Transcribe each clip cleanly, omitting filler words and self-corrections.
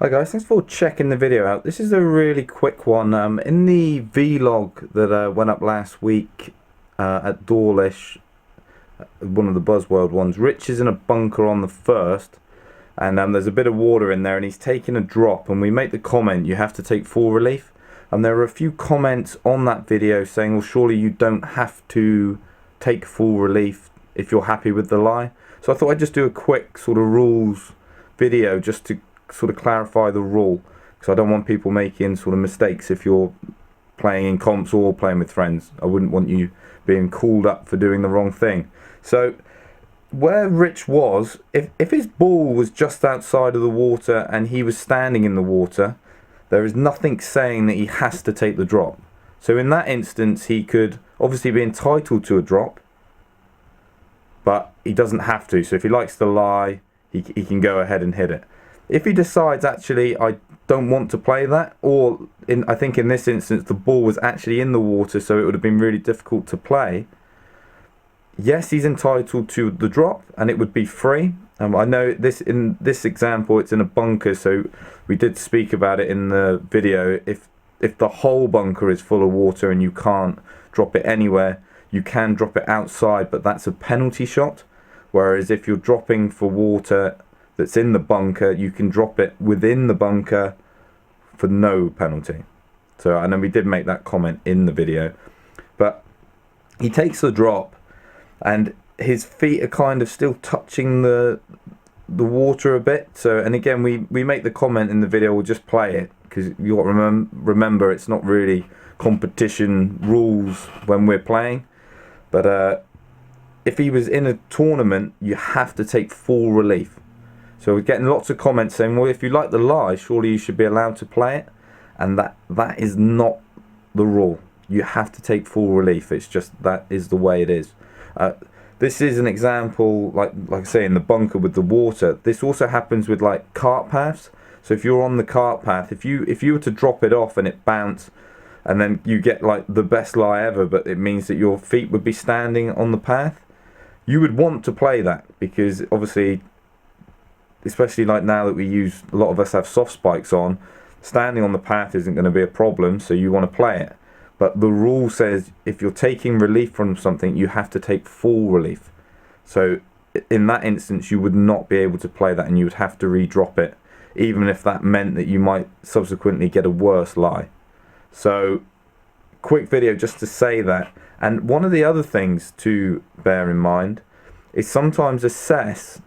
Hi guys, thanks for checking the video out. This is a really quick one. In the vlog that went up last week at Dawlish, one of the Buzzworld ones, Rich is in a bunker on the first, and there's a bit of water in there, and he's taking a drop, and we make the comment, you have to take full relief. And there are a few comments on that video saying, well, surely you don't have to take full relief if you're happy with the lie. So I thought I'd just do a quick sort of rules video just to sort of clarify the rule, because I don't want people making sort of mistakes if you're playing in comps or playing with friends. I wouldn't want you being called up for doing the wrong thing. So where Rich was, if his ball was just outside of the water and he was standing in the water, there is nothing saying that he has to take the drop. So in that instance, he could obviously be entitled to a drop, but he doesn't have to. So if he likes to lie, he can go ahead and hit it. If he decides, actually, I don't want to play that, or I think in this instance the ball was actually in the water, so it would have been really difficult to play, yes, he's entitled to the drop and it would be free. I know in this example it's in a bunker, so we did speak about it in the video. If the whole bunker is full of water and you can't drop it anywhere, you can drop it outside, but that's a penalty shot. Whereas if you're dropping for water that's in the bunker, you can drop it within the bunker for no penalty. So I know we did make that comment in the video, but he takes the drop and his feet are kind of still touching the water a bit. So, and again, we make the comment in the video, we'll just play it, because you got to remember it's not really competition rules when we're playing. But if he was in a tournament, you have to take full relief. So we're getting lots of comments saying, well, if you like the lie, surely you should be allowed to play it. And that is not the rule. You have to take full relief. It's just that is the way it is. This is an example, like I say, in the bunker with the water. This also happens with like cart paths. So if you're on the cart path, if you were to drop it off and it bounced, and then you get like the best lie ever, but it means that your feet would be standing on the path, you would want to play that, because obviously, especially like now that a lot of us have soft spikes on, standing on the path isn't going to be a problem, so you want to play it. But the rule says if you're taking relief from something, you have to take full relief. So in that instance, you would not be able to play that, and you would have to re-drop it, even if that meant that you might subsequently get a worse lie. So quick video just to say that. And one of the other things to bear in mind is sometimes assess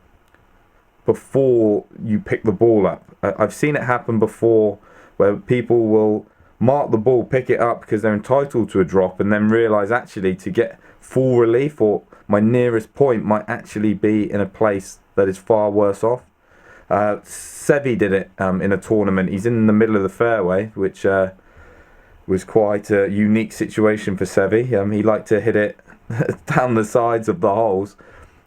before you pick the ball up. I've seen it happen before, where people will mark the ball, pick it up because they're entitled to a drop, and then realise actually to get full relief, or my nearest point might actually be in a place that is far worse off. Sevi did it in a tournament. He's in the middle of the fairway, which was quite a unique situation for Sevi. He liked to hit it down the sides of the holes.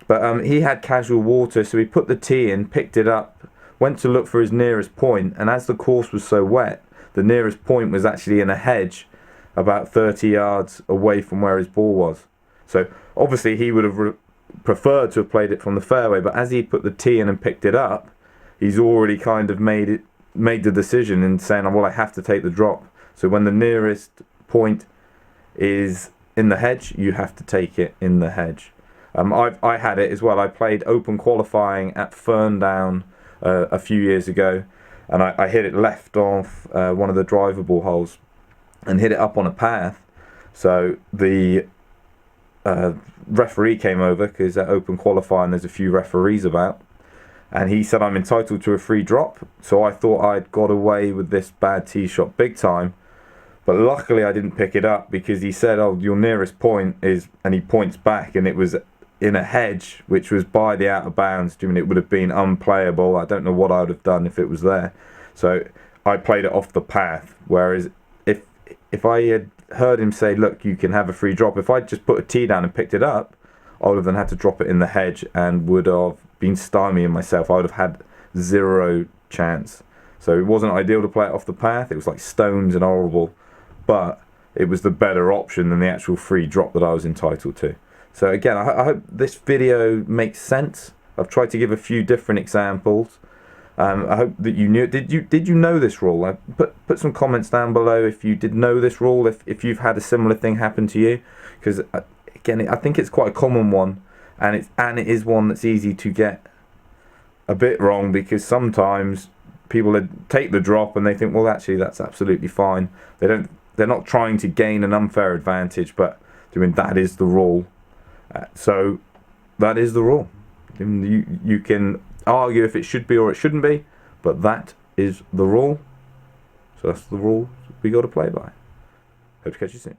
But he had casual water, so he put the tee in, picked it up, went to look for his nearest point, and as the course was so wet, the nearest point was actually in a hedge about 30 yards away from where his ball was. So obviously he would have preferred to have played it from the fairway, but as he put the tee in and picked it up, he's already kind of made the decision and saying, well, I have to take the drop. So when the nearest point is in the hedge, you have to take it in the hedge. I had it as well. I played open qualifying at Ferndown a few years ago, and I hit it left off one of the drivable holes and hit it up on a path. So the referee came over, because at open qualifying there's a few referees about, and he said I'm entitled to a free drop. So I thought I'd got away with this bad tee shot big time, but luckily I didn't pick it up, because he said, oh, your nearest point is, and he points back, and it was in a hedge which was by the out of bounds. I mean, it would have been unplayable. I don't know what I would have done if it was there. So I played it off the path. Whereas if I had heard him say, look, you can have a free drop, if I just put a tee down and picked it up, I would have then had to drop it in the hedge and would have been stymieing myself. I would have had zero chance. So it wasn't ideal to play it off the path. It was like stones and horrible, but it was the better option than the actual free drop that I was entitled to. So again, I hope this video makes sense. I've tried to give a few different examples. I hope that you knew it. Did you know this rule? Put some comments down below if you did know this rule, if you've had a similar thing happen to you, because again, I think it's quite a common one, and it is one that's easy to get a bit wrong, because sometimes people take the drop and they think, well, actually that's absolutely fine. They're not trying to gain an unfair advantage, but I mean, that is the rule. So that is the rule. You can argue if it should be or it shouldn't be, but that is the rule. So that's the rule we got to play by. Hope to catch you soon.